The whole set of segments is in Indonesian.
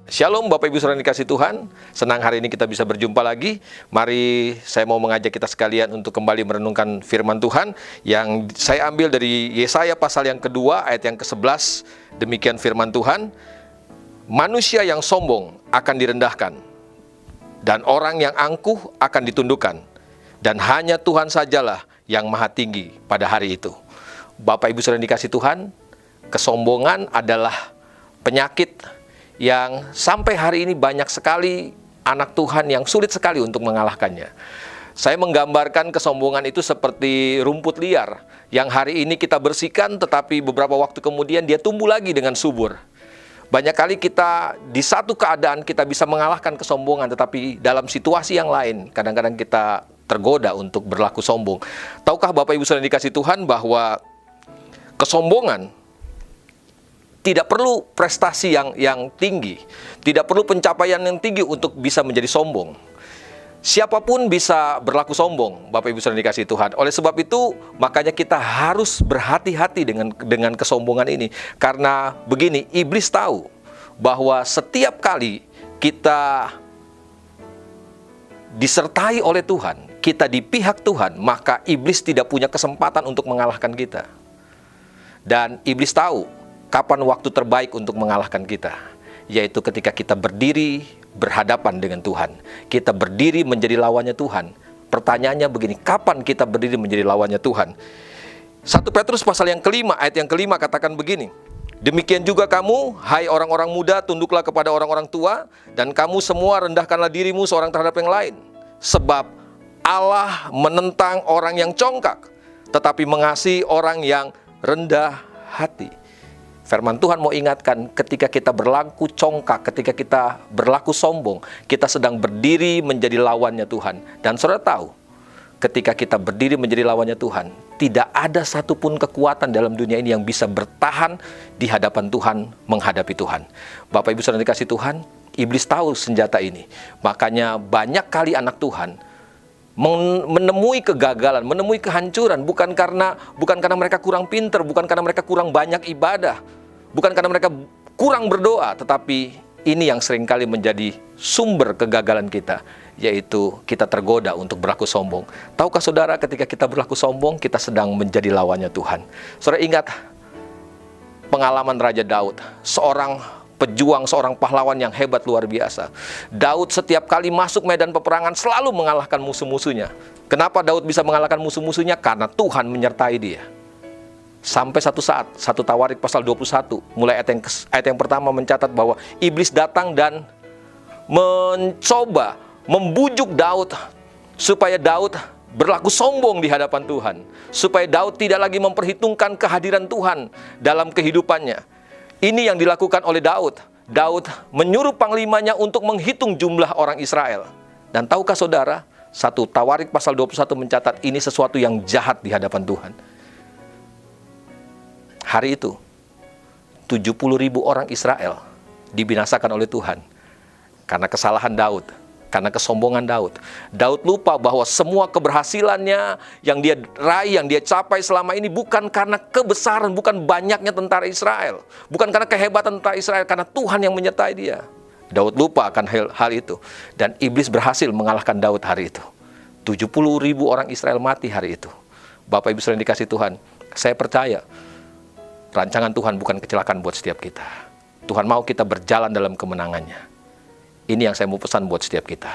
Shalom Bapak Ibu Saudara yang dikasihi Tuhan. Senang hari ini kita bisa berjumpa lagi. Mari saya mau mengajak kita sekalian untuk kembali merenungkan firman Tuhan yang saya ambil dari Yesaya pasal yang kedua ayat yang ke-11. Demikian firman Tuhan. Manusia yang sombong akan direndahkan, dan orang yang angkuh akan ditundukkan, dan hanya Tuhan sajalah yang maha tinggi pada hari itu. Bapak Ibu Saudara yang dikasihi Tuhan, kesombongan adalah penyakit yang sampai hari ini banyak sekali anak Tuhan yang sulit sekali untuk mengalahkannya. Saya menggambarkan kesombongan itu seperti rumput liar yang hari ini kita bersihkan, tetapi beberapa waktu kemudian dia tumbuh lagi dengan subur. Banyak kali kita di satu keadaan kita bisa mengalahkan kesombongan, tetapi dalam situasi yang lain kadang-kadang kita tergoda untuk berlaku sombong. Tahukah Bapak Ibu Saudara yang dikasihi Tuhan bahwa kesombongan tidak perlu prestasi yang tinggi, tidak perlu pencapaian yang tinggi untuk bisa menjadi sombong. Siapapun bisa berlaku sombong, Bapak Ibu Saudara yang dikasihi Tuhan. Oleh sebab itu, makanya kita harus berhati-hati dengan kesombongan ini. Karena begini, iblis tahu bahwa setiap kali kita disertai oleh Tuhan, kita di pihak Tuhan, maka iblis tidak punya kesempatan untuk mengalahkan kita. Dan iblis tahu kapan waktu terbaik untuk mengalahkan kita, yaitu ketika kita berdiri berhadapan dengan Tuhan. Kita berdiri menjadi lawannya Tuhan. Pertanyaannya begini, kapan kita berdiri menjadi lawannya Tuhan? 1 Petrus pasal yang kelima, ayat yang kelima katakan begini. Demikian juga kamu, hai orang-orang muda, tunduklah kepada orang-orang tua, dan kamu semua rendahkanlah dirimu seorang terhadap yang lain. Sebab Allah menentang orang yang congkak, tetapi mengasihi orang yang rendah hati. Firman Tuhan mau ingatkan, ketika kita berlaku congkak, ketika kita berlaku sombong, kita sedang berdiri menjadi lawannya Tuhan. Dan saudara tahu, ketika kita berdiri menjadi lawannya Tuhan, tidak ada satupun kekuatan dalam dunia ini yang bisa bertahan di hadapan Tuhan, menghadapi Tuhan. Bapak Ibu Saudara dikasihi Tuhan, iblis tahu senjata ini. Makanya banyak kali anak Tuhan menemui kegagalan, menemui kehancuran, bukan karena mereka kurang pinter, bukan karena mereka kurang banyak ibadah, bukan karena mereka kurang berdoa, tetapi ini yang seringkali menjadi sumber kegagalan kita, yaitu kita tergoda untuk berlaku sombong. Tahukah saudara, ketika kita berlaku sombong, kita sedang menjadi lawannya Tuhan. Saudara ingat pengalaman Raja Daud, seorang pejuang, seorang pahlawan yang hebat luar biasa. Daud setiap kali masuk medan peperangan selalu mengalahkan musuh-musuhnya. Kenapa Daud bisa mengalahkan musuh-musuhnya? Karena Tuhan menyertai dia. Sampai satu saat, 1 Tawarik pasal 21, mulai ayat yang pertama mencatat bahwa iblis datang dan mencoba membujuk Daud supaya Daud berlaku sombong di hadapan Tuhan, supaya Daud tidak lagi memperhitungkan kehadiran Tuhan dalam kehidupannya. Ini yang dilakukan oleh Daud. Daud menyuruh panglimanya untuk menghitung jumlah orang Israel. Dan tahukah saudara, 1 Tawarik pasal 21 mencatat ini sesuatu yang jahat di hadapan Tuhan. Hari itu 70.000 orang Israel dibinasakan oleh Tuhan karena kesalahan Daud, karena kesombongan Daud. Daud lupa bahwa semua keberhasilannya yang dia raih, yang dia capai selama ini bukan karena kebesaran, bukan banyaknya tentara Israel, bukan karena kehebatan tentara Israel, karena Tuhan yang menyertai dia. Daud lupa akan hal itu, dan iblis berhasil mengalahkan Daud hari itu. 70.000 orang Israel mati hari itu. Bapak Ibu Saudara yang dikasihi Tuhan, saya percaya rancangan Tuhan bukan kecelakaan buat setiap kita. Tuhan mau kita berjalan dalam kemenangannya. Ini yang saya mau pesan buat setiap kita.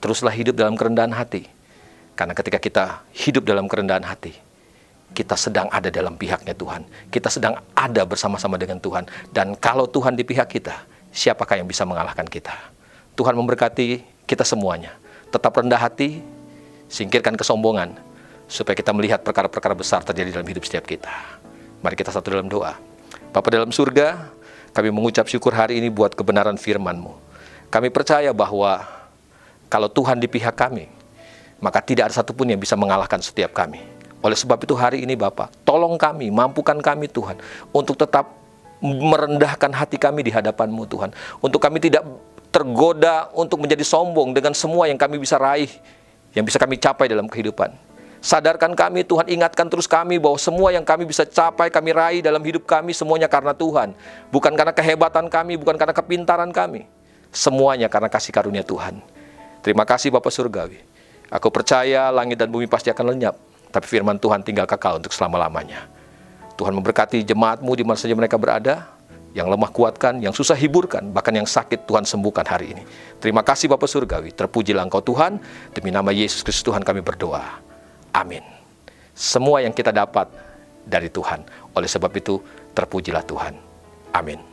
Teruslah hidup dalam kerendahan hati. Karena ketika kita hidup dalam kerendahan hati, kita sedang ada dalam pihaknya Tuhan. Kita sedang ada bersama-sama dengan Tuhan. Dan kalau Tuhan di pihak kita, siapakah yang bisa mengalahkan kita? Tuhan memberkati kita semuanya. Tetap rendah hati, singkirkan kesombongan, supaya kita melihat perkara-perkara besar terjadi dalam hidup setiap kita. Mari kita satu dalam doa. Bapa dalam surga, kami mengucap syukur hari ini buat kebenaran firman-Mu. Kami percaya bahwa kalau Tuhan di pihak kami, maka tidak ada satupun yang bisa mengalahkan setiap kami. Oleh sebab itu hari ini Bapa, tolong kami, mampukan kami Tuhan, untuk tetap merendahkan hati kami di hadapan-Mu Tuhan. Untuk kami tidak tergoda untuk menjadi sombong dengan semua yang kami bisa raih, yang bisa kami capai dalam kehidupan. Sadarkan kami Tuhan, ingatkan terus kami bahwa semua yang kami bisa capai, kami raih dalam hidup kami, semuanya karena Tuhan. Bukan karena kehebatan kami, bukan karena kepintaran kami. Semuanya karena kasih karunia Tuhan. Terima kasih Bapa Surgawi. Aku percaya langit dan bumi pasti akan lenyap, tapi firman Tuhan tinggal kekal untuk selama-lamanya. Tuhan memberkati jemaat-Mu di mana saja mereka berada. Yang lemah kuatkan, yang susah hiburkan, bahkan yang sakit Tuhan sembuhkan hari ini. Terima kasih Bapa Surgawi, terpujilah Engkau Tuhan, demi nama Yesus Kristus Tuhan kami berdoa. Amin. Semua yang kita dapat dari Tuhan, oleh sebab itu terpujilah Tuhan. Amin.